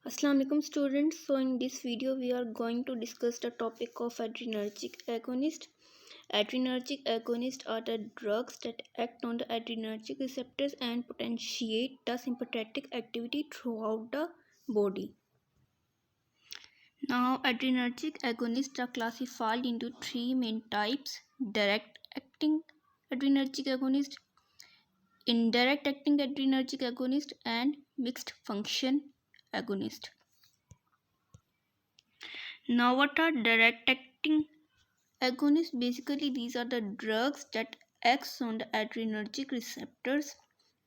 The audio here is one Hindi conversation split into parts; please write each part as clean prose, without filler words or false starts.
Assalamu alaikum students. So in this video we are going to discuss the topic of adrenergic agonist. Adrenergic agonists are the drugs that act on the adrenergic receptors and potentiate the sympathetic activity throughout the body. Now adrenergic agonists are classified into three main types: direct acting adrenergic agonist, indirect acting adrenergic agonist, and mixed function agonist. Now, what are direct acting agonists? Basically, these are the drugs that acts on the adrenergic receptors,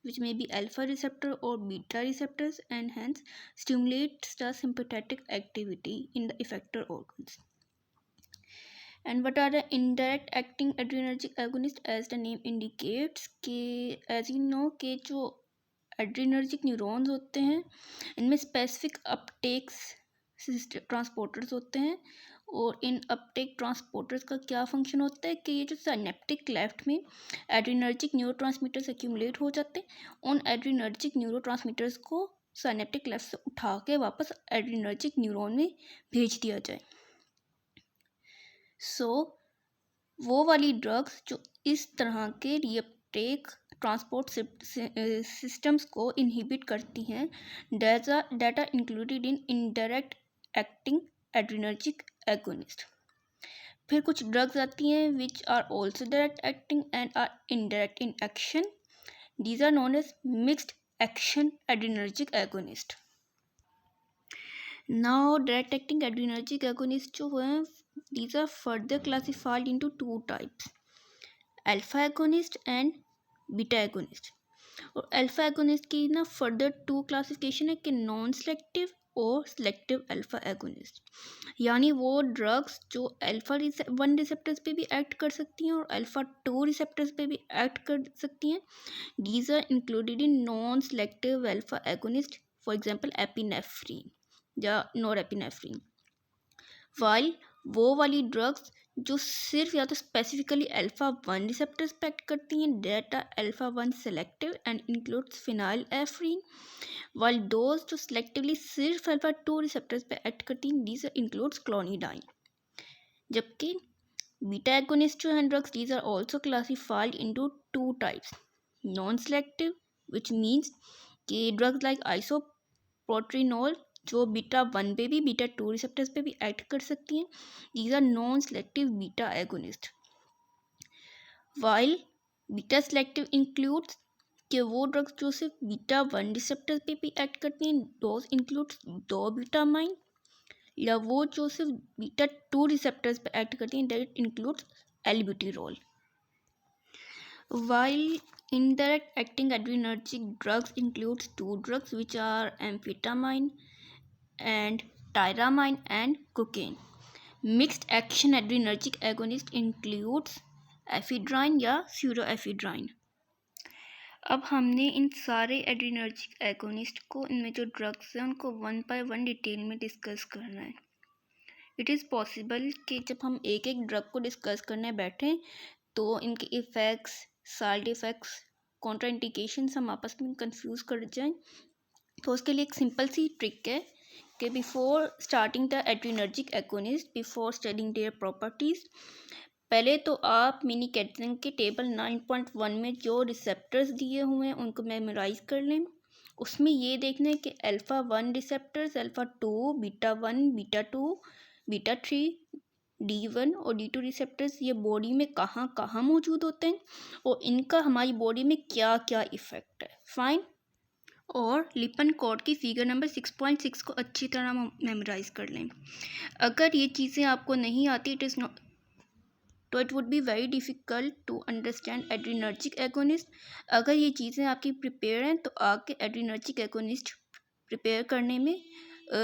which may be alpha receptor or beta receptors, and hence stimulates the sympathetic activity in the effector organs. And what are the indirect acting adrenergic agonists? As the name indicates, as you know कि जो adrenergic न्यूरॉन्स होते हैं इनमें स्पेसिफिक अपटेक्स ट्रांसपोर्टर्स होते हैं, और इन अपटेक ट्रांसपोर्टर्स का क्या फंक्शन होता है कि ये जो साइनेप्टिक क्लेफ्ट में एड्रीनर्जिक न्यूरोट्रांसमीटर्स एक्यूमुलेट हो जाते हैं, उन एड्रीनर्जिक न्यूरोट्रांसमीटर्स को साइनेप्टिक क्लेफ्ट से उठा के वापस एड्रीनर्जिक न्यूरॉन में भेज दिया जाए. वो वाली ड्रग्स जो इस तरह के रीअपटेक ट्रांसपोर्ट सिस्टम्स को इनहिबिट करती हैं, data included in indirect acting adrenergic agonist. फिर कुछ ड्रग्स आती हैं which are also direct acting and are indirect in action. These are known as mixed action adrenergic agonist. Now, direct acting adrenergic agonists जो हैं, these are further classified into two types: alpha agonist and beta agonist. और अल्फा एगोनिस्ट की ना फर्दर टू क्लासिफिकेशन है कि नॉन सेलेक्टिव और सेलेक्टिव अल्फा एगोनिस्ट. यानी वो ड्रग्स जो अल्फा 1 रिसेप्टर्स पे भी एक्ट कर सकती हैं और अल्फा 2 रिसेप्टर्स पे भी एक्ट कर सकती हैं. These are included in non selective alpha agonist, for example epinephrine या नॉरएपिनेफ्रीन. वाइल वो वाली ड्रग्स जो सिर्फ या तो स्पेसिफिकली अल्फा 1 रिसेप्टर्स पे एक्ट करती हैं, data alpha 1 selective and includes phenylephrine. While those जो सेलेक्टिवली सिर्फ अल्फा 2 रिसेप्टर्स पे एक्ट करती हैं, दीज इंक्लूड्स क्लोनिडाइन. जबकि बीटा एगोनिस्ट जो हैं drugs, these are also classified into two types: non selective, which means कि ड्रग्स लाइक आइसोप्रोट्रिनोल जो बीटा 1 पे भी बीटा 2 रिसेप्टर्स पे भी एक्ट कर सकती हैं, these are non selective beta agonist. While beta selective includes कि वो ड्रग्स जो सिर्फ बीटा 1 रिसेप्टर्स पे भी एक्ट करती हैं, दोज इंक्लूड्स दो बीटामाइन. या वो जो सिर्फ बीटा 2 रिसेप्टर्स पे एक्ट करती हैं, that includes albuterol. While indirect acting adrenergic drugs includes two drugs which are amphetamine and tyramine and cocaine. Mixed action adrenergic agonist includes एफिड्राइन या स्यूडोएफिड्राइन. अब हमने इन सारे एड्रीनर्जिक एगोनिस्ट को, इनमें जो ड्रग्स हैं उनको वन बाय वन डिटेल में डिस्कस करना है. इट इज़ पॉसिबल कि जब हम एक एक ड्रग को डिस्कस करने बैठें तो इनके इफ़ेक्ट्स, साइड इफ़ेक्ट्स, कॉन्ट्राइंडिकेशंस हम आपस में कंफ्यूज कर जाएं. तो उसके लिए एक सिंपल सी ट्रिक है कि before starting the adrenergic agonist, before studying their properties, पहले तो आप मिनी कैटरिंग के टेबल 9.1 में जो रिसेप्टर्स दिए हुए हैं उनको मेमोराइज कर लें. उसमें ये देखना है कि alpha 1 receptors, alpha 2, beta 1, beta 2, beta 3, D1 और D2 रिसेप्टर्स ये बॉडी में कहाँ कहाँ मौजूद होते हैं और इनका हमारी बॉडी में क्या क्या इफ़ेक्ट है. फाइन. और लिपन कोड की फिगर नंबर 6.6 को अच्छी तरह मेमोराइज कर लें. अगर ये चीज़ें आपको नहीं आती, इट इज़ नॉट, तो it would be very difficult to understand adrenergic agonist. अगर ये चीज़ें आपकी प्रिपेयर हैं तो आगे एड्रीनर्जिक एगोनिस्ट प्रिपेयर करने में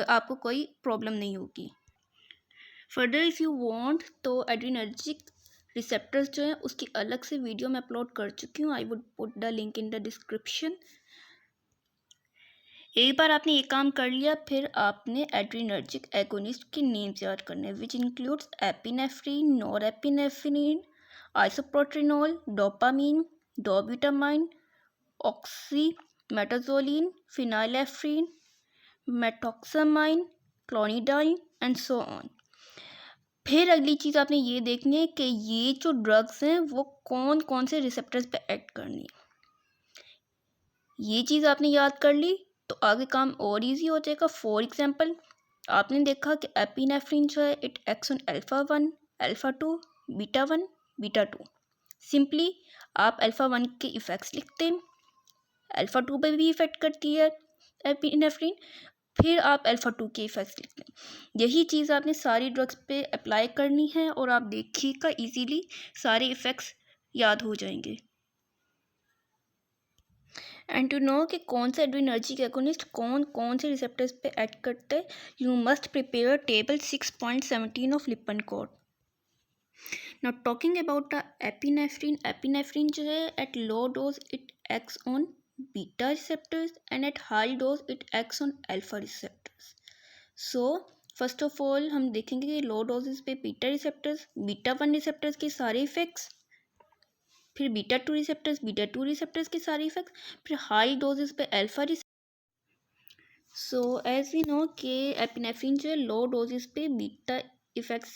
आपको कोई प्रॉब्लम नहीं होगी. फर्दर इफ़ यू वांट तो एड्रीनर्जिक रिसेप्टर्स जो हैं उसकी अलग से वीडियो मैं अपलोड कर चुकी हूँ. I would put the link in the description. एक बार आपने ये काम कर लिया, फिर आपने एड्रीनर्जिक एगोनिस्ट के नेम्स याद करने, which includes epinephrine, norepinephrine, isoproterenol, dopamine, dobutamine, oxymetazoline, phenylephrine, methoxamine, clonidine and so on. फिर अगली चीज़ आपने ये देखनी है कि ये जो ड्रग्स हैं वो कौन कौन से रिसेप्टर्स पे एक्ट करनी है। ये चीज़ आपने याद कर ली तो आगे काम और इजी हो जाएगा। फॉर एग्जांपल आपने देखा कि एपिनेफ्रिन जो है it acts on alpha 1, alpha 2, beta 1, beta 2। Simply आप अल्फा 1 के इफ़ेक्ट्स लिखते हैं, अल्फा 2 पे भी इफ़ेक्ट करती है एपिनेफ्रिन, फिर आप अल्फा 2 के इफ़ेक्ट्स लिखते हैं। यही चीज़ आपने सारी ड्रग्स पे अप्लाई करनी है और आप देखिएगा इजीली सारे इफ़ेक्ट्स याद हो जाएंगे। एंड टू नो कि कौन सा एड्रेनर्जिक एगोनिस्ट कौन कौन से रिसेप्टर्स पे एक्ट करता है, you must prepare table 6.17 of Lippan code. Now talking about the epinephrine, epinephrine जो है at low dose it acts on beta receptors and at high dose it acts on alpha receptors. So first of all हम देखेंगे कि लो डोजेस पे बीटा रिसेप्टर्स, बीटा 1 रिसेप्टर्स के सारे इफेक्ट्स, फिर बीटा 2 रिसेप्टर्स के सारे इफेक्ट्स, फिर हाई डोजेस पे alpha receptors. So as we know कि एपिनेफ्रिन जो है लो डोजेस पे बीटा इफेक्ट्स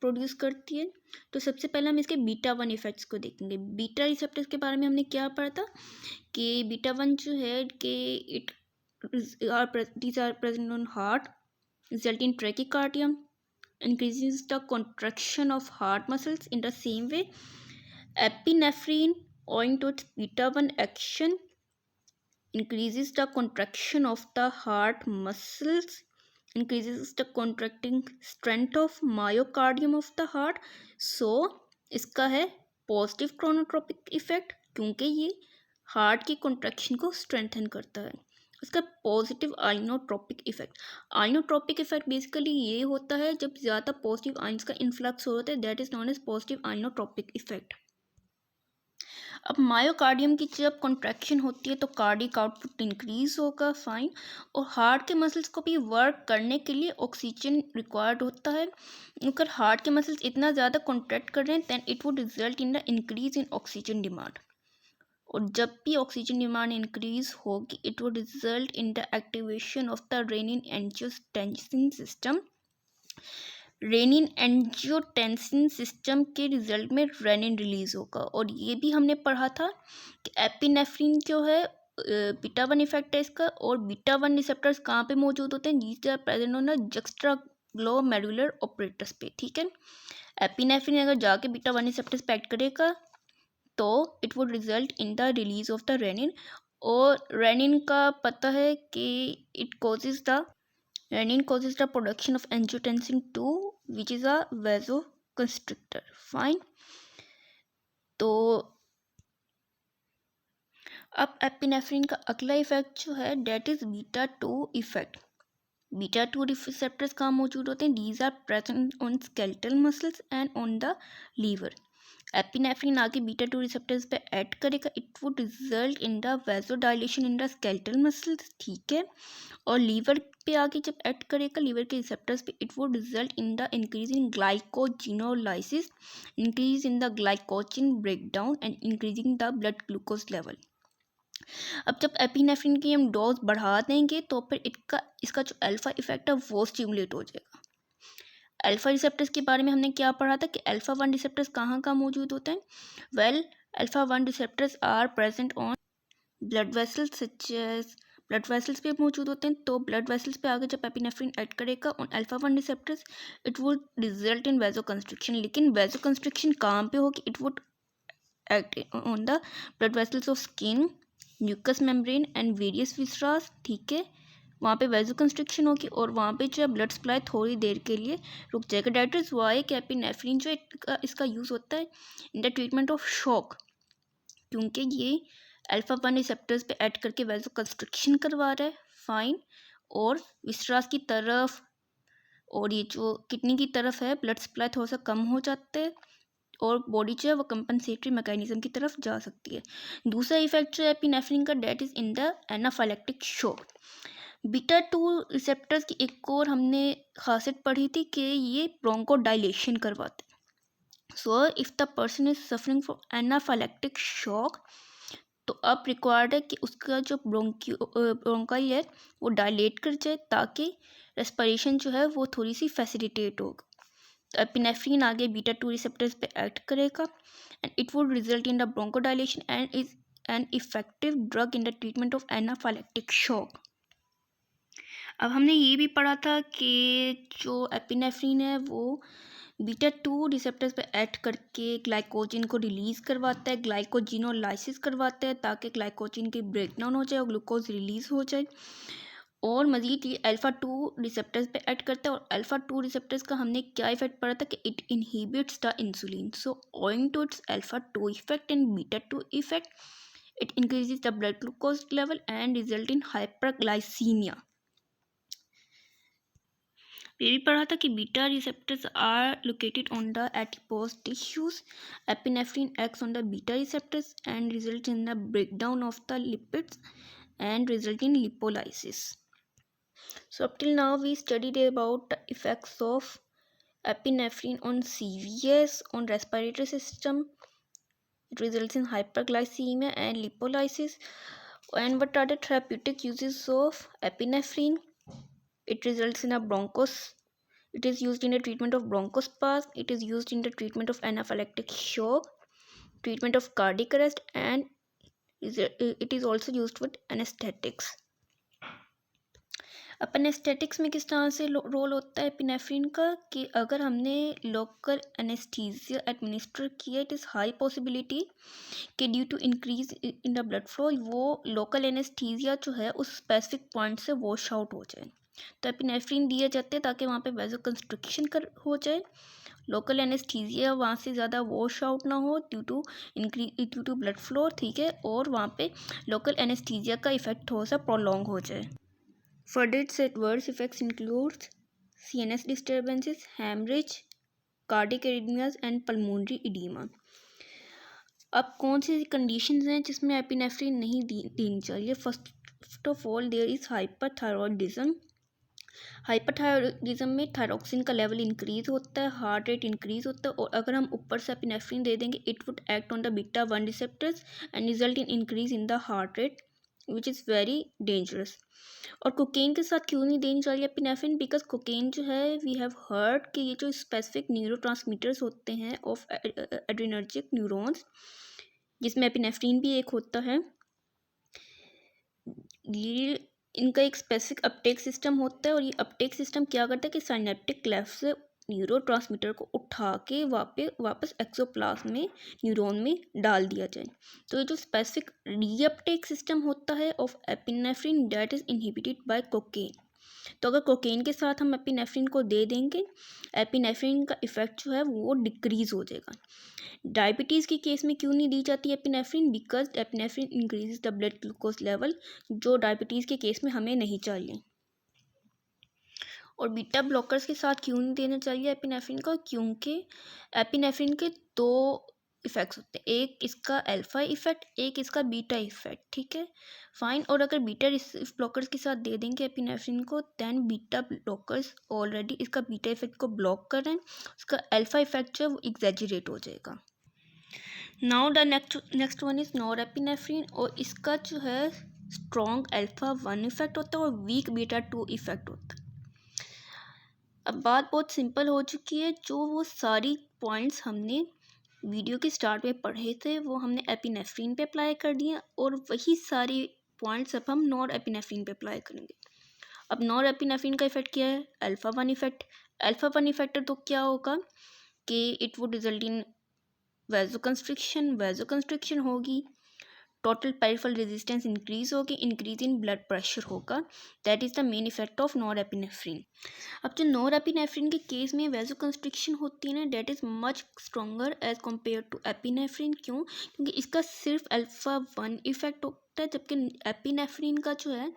प्रोड्यूस करती है। तो सबसे पहले हम इसके बीटा 1 इफेक्ट्स को देखेंगे। बीटा रिसेप्टर्स के बारे में हमने क्या पढ़ा था कि बीटा 1 जो है कि these are present on heart, result in tachycardia, increases the contraction of heart muscles. In the same way, epinephrine owing to its beta 1 action increases the contraction of the heart muscles, increases the contracting strength of myocardium of the heart. So इसका है पॉजिटिव क्रोनोट्रोपिक इफेक्ट क्योंकि ये हार्ट की कॉन्ट्रैक्शन को स्ट्रेंथन करता है। इसका positive inotropic effect, inotropic effect basically ये होता है जब ज़्यादा पॉजिटिव आइंस का इन्फ्लक्स होता है, that is known as positive inotropic effect. अब मायोकार्डियम की जब कॉन्ट्रैक्शन होती है तो कार्डिक आउटपुट इंक्रीज होगा, फाइन, और हार्ट के मसल्स को भी वर्क करने के लिए ऑक्सीजन रिक्वायर्ड होता है। अगर हार्ट के मसल्स इतना ज़्यादा कॉन्ट्रैक्ट कर रहे हैं then it would result in the increase in oxygen demand, और जब भी ऑक्सीजन डिमांड इंक्रीज होगी it would result in the activation of the renin angiotensin system. Renin angiotensin system के रिजल्ट में रेनिन रिलीज होगा। और ये भी हमने पढ़ा था कि एपिनेफ्रिन जो है बीटा 1 इफेक्ट है इसका, और बीटा 1 रिसेप्टर्स कहाँ पे मौजूद होते हैं, these are present on the juxtaglomerular operators पे, ठीक है। एपिनेफ्रिन अगर जाके बीटा 1 रिसेप्टर्स पे एक्ट करेगा तो it would result in the release of the renin, और रेनिन का पता है कि it causes the renin causes the production of angiotensin 2 which is a vasoconstrictor, fine। तो अब एपिनेफ्रिन का अगला इफेक्ट जो है that is beta 2 effect. Beta 2 receptors कहाँ मौजूद होते हैं, these are present on skeletal muscles and on the liver. Epinephrine आगे बीटा 2 रिसेप्टर्स पे ऐड करेगा, it would result in the vasodilation in the skeletal muscles, ठीक है। और लीवर पे आगे जब ऐड करेगा लीवर के रिसेप्टर्स पे, it would result in the increase in glycogenolysis, increase in the glycogen breakdown and increasing the blood glucose level. अब जब एपिनेफ्रिन की हम डोज बढ़ा देंगे तो फिर इसका जो अल्फा इफेक्ट है वो स्टिमुलेट हो जाएगा। अल्फा रिसेप्टर्स के बारे में हमने क्या पढ़ा था कि अल्फा 1 रिसेप्टर्स कहाँ कहाँ मौजूद होते हैं, well alpha 1 receptors are present on blood vessels such as, blood vessels पे मौजूद होते हैं। तो ब्लड वेसल्स पे आगे जब एपिनेफ्रिन ऐड करेगा on alpha 1 receptors it would result in vasoconstriction, लेकिन वेजोकंस्ट्रिक्शन कहाँ पे होगी, it would act on the blood vessels of skin, mucous membrane and various viscera, ठीक है। वहाँ पे वेजोकंस्ट्रिक्शन होगी और वहाँ पे जो है ब्लड सप्लाई थोड़ी देर के लिए रुक जाएगा। डेट इज वाई कि एपिनेफ्रिन जो इसका यूज़ होता है इन द ट्रीटमेंट ऑफ शॉक, क्योंकि ये अल्फा 1 रिसेप्टर्स पे ऐड करके वेजोकंस्ट्रिक्शन करवा रहा है, फाइन। और विसरास की तरफ और ये जो किडनी की तरफ है ब्लड सप्लाई थोड़ा सा कम हो जाता है और बॉडी जो है वो कंपनसेटरी मैकेनिज्म की तरफ जा सकती है। दूसरा इफेक्ट जो है एपिनेफ्रिन का that is in the anaphylactic shock. Beta 2 receptors की एक और हमने खासियत पढ़ी थी कि ये ब्रोंकोडाइलेशन करवाते हैं। So if the person is suffering from anaphylactic shock तो अब रिक्वायर्ड है कि उसका जो ब्रोंकाई है वो डायलेट कर जाए ताकि रेस्पिरेशन जो है वो थोड़ी सी फैसिलिटेट हो। तो एपिनेफ्रिन आगे बीटा 2 रिसेप्टर्स पे एक्ट करेगा and it would result in the bronchodilation and is an effective drug in the treatment of anaphylactic shock. अब हमने ये भी पढ़ा था कि जो एपिनेफ्रिन है वो बीटा 2 रिसेप्टर्स पे एक्ट करके ग्लाइकोजन को रिलीज़ करवाता है, ग्लाइकोजिनोलाइसिस करवाता है ताकि ग्लाइकोजन की ब्रेकडाउन हो जाए और ग्लूकोज रिलीज़ हो जाए। और मज़ीद ये अल्फ़ा 2 रिसेप्टर्स पे एक्ट करता है और अल्फ़ा 2 रिसेप्टर्स का हमने क्या इफेक्ट पढ़ा था कि it inhibits the insulin. So owing to its alpha 2 effect and beta 2 effect, it increases the blood glucose level and result in hyperglycaemia. ये भी पढ़ा था कि beta receptors are located on the adipose tissues. Epinephrine acts on the beta receptors and result in the breakdown of the lipids and result in lipolysis. So up till now we studied about the effects of epinephrine on CVS, on respiratory system. It results in hyperglycemia and lipolysis. And what are the therapeutic uses of epinephrine? It results in a bronchos. It is used in the treatment of bronchospasm. It is used in the treatment of anaphylactic shock, treatment of cardiac arrest, and it is also used with anesthetics. अब एनेस्थेटिक्स में किस तरह से रोल होता है एपिनेफ्रिन का कि अगर हमने लोकल एनेस्थीसिया एडमिनिस्टर किया, इट इज़ हाई पॉसिबिलिटी कि due to increase in the blood flow वो लोकल एनेस्थीसिया जो है उस स्पेसिफिक पॉइंट से वॉश आउट हो जाए। तो एपिनेफ्रिन दिए जाते हैं ताकि वहाँ पे वेजो कंस्ट्रक्शन हो जाए, लोकल एनेस्थीसिया वहाँ से ज़्यादा वॉश आउट ना हो ड्यू टू ब्लड फ्लो, ठीक है, और वहाँ पे लोकल एनेस्थीसिया का इफेक्ट थोड़ा सा प्रोलॉन्ग हो जाए। Further, its adverse effects include CNS disturbances, hemorrhage, cardiac arrhythmias and pulmonary edema. अब कौन सी कंडीशंस हैं जिसमें एपिनेफ्रिन नहीं देनी चाहिए? First of all there is hyperthyroidism. Hyperthyroidism में थायरोक्सिन का लेवल इंक्रीज होता है, हार्ट रेट इंक्रीज होता है, और अगर हम ऊपर से एपिनेफ्रिन दे देंगे it would act on the beta 1 receptors and result in increase in the heart rate which is very dangerous. और कोकेन के साथ क्यों नहीं देनी चाहिए एपिनेफ्रिन? बिकॉज कोकेन जो है वी हैव हर्ड कि ये जो स्पेसिफिक न्यूरोट्रांसमीटर्स होते हैं ऑफ एड्रेनर्जिक न्यूरॉन्स, जिसमें एपिनेफ्रिन भी एक होता है, ये इनका एक स्पेसिफिक अपटेक सिस्टम होता है और ये अपटेक सिस्टम क्या करता है कि साइनेप्टिक क्लेफ्ट से न्यूरोट्रांसमीटर को उठा के वापस एक्सोप्लाज्म में न्यूरॉन में डाल दिया जाए। तो ये जो स्पेसिफिक रीअपटेक सिस्टम होता है of epinephrine that is inhibited by cocaine. तो अगर कोकेन के साथ हम एपिनेफ्रिन को दे देंगे, एपिनेफ्रिन का इफेक्ट जो है वो डिक्रीज हो जाएगा। डायबिटीज़ के केस में क्यों नहीं दी जाती epinephrine? Because epinephrine increases the blood glucose level, जो डायबिटीज़ के केस में हमें नहीं चाहिए। और बीटा ब्लॉकर्स के साथ क्यों नहीं देना चाहिए एपिनेफ्रिन का? क्योंकि एपिनेफ्रिन के दो इफ़ेक्ट्स होते हैं, एक इसका अल्फा इफ़ेक्ट, एक इसका बीटा इफ़ेक्ट, ठीक है, फाइन। और अगर बीटा ब्लॉकर्स के साथ दे देंगे एपिनेफ्रिन को, दैन बीटा ब्लॉकर्स ऑलरेडी इसका बीटा इफ़ेक्ट को ब्लॉक कर रहे हैं, उसका अल्फा इफ़ेक्ट जो है वो एग्जैजरेट हो जाएगा। Now the next one is norepinephrine, और इसका जो है स्ट्रॉन्ग अल्फा 1 इफ़ेक्ट होता है और वीक बीटा 2 इफ़ेक्ट होता है। अब बात बहुत सिंपल हो चुकी है, जो वो सारी पॉइंट्स हमने वीडियो के स्टार्ट में पढ़े थे वो हमने एपिनेफ्रिन पे अप्लाई कर दिए और वही सारी पॉइंट्स अब हम नॉरएपिनेफ्रिन पे अप्लाई करेंगे। अब नॉरएपिनेफ्रिन का इफेक्ट क्या है? Alpha 1 effect. अल्फा 1 इफेक्ट तो क्या होगा कि इट वुड रिजल्ट इन वेजोकंस्ट्रिक्शन होगी, टोटल पेरिफेरल रेजिस्टेंस इंक्रीज होगी, इंक्रीज इन ब्लड प्रेशर होगा। That is the main effect of norepinephrine. अब जो नॉरएपिनेफ्रिन के केस में वेजोकंस्ट्रिक्शन होती है ना, that is much stronger as compared to epinephrine. क्यों? क्योंकि इसका सिर्फ अल्फा 1 इफेक्ट होता है, जबकि एपिनेफ्रिन का जो है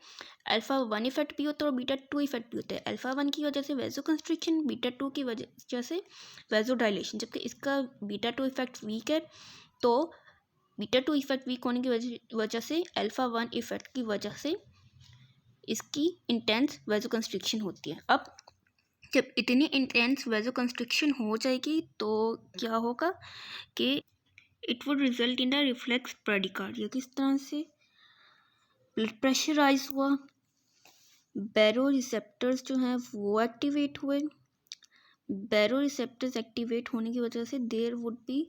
अल्फा 1 इफेक्ट भी होता है और बीटा 2 इफेक्ट भी होता है। अल्फा 1 की वजह से वेजोकंस्ट्रिक्शन, बीटा 2 की वजह से वेजोडाइलेशन, जबकि इसका बीटा 2 इफेक्ट वीक है। तो बीटा 2 इफेक्ट वीक होने की वजह से अल्फा 1 इफेक्ट की वजह से इसकी इंटेंस वेजोकंस्ट्रिक्शन होती है। अब जब इतनी इंटेंस वेजोकंस्ट्रिक्शन हो जाएगी तो क्या होगा कि it would result in the reflex bradycardia. किस तरह से? ब्लड प्रेशर राइज हुआ, बैरो रिसेप्टर्स जो हैं वो एक्टिवेट हुए, बैरो रिसेप्टर्स एक्टिवेट होने की वजह से there would be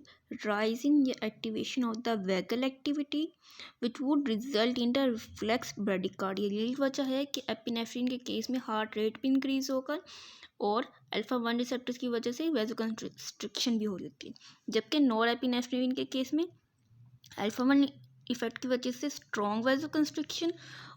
rising activation of the vagal activity which would result in the reflex bradycardia. यही वजह है कि एपिनेफ्रिन के केस में हार्ट रेट भी इंक्रीज होगा और अल्फा 1 रिसेप्टर्स की वजह से वेजोकंस्ट्रिक्शन भी हो जाती है, जबकि नॉर एपिनेफ्रिन के केस में अल्फा 1 इफेक्ट की वजह से स्ट्रॉन्ग वेजोकंस्ट्रिक्शन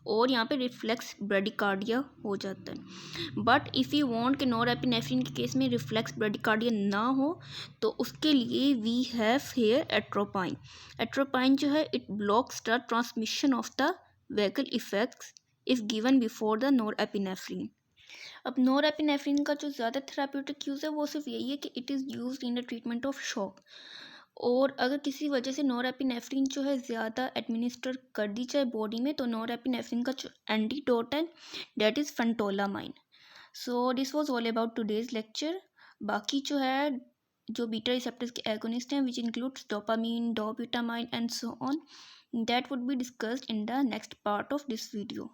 और यहाँ पे रिफ्लेक्स ब्रैडिकार्डिया हो जाता है। बट इफ़ यू वांट कि नॉर एपिनेफ्रिन के केस में रिफ्लेक्स ब्रैडिकार्डिया ना हो तो उसके लिए we have here atropine. Atropine जो है it blocks the transmission of the vagal effects if given before the norepinephrine. अब नॉर एपिनेफ्रिन का जो ज़्यादा थेराप्यूटिक यूज़ है वो सिर्फ यही है कि it is use in the treatment of shock. और अगर किसी वजह से नॉर एपिनेफ्रिन जो है ज़्यादा एडमिनिस्टर कर दी जाए बॉडी में तो नॉर एपिनेफ्रिन का जो एंटीडोट है that is phentolamine. So this was all about today's lecture. बाकी जो है जो बीटा रिसेप्टर्स के एगोनिस्ट हैं which includes dopamine, डोब्यूटामाइन and so on, that would be discussed in the next part of this video.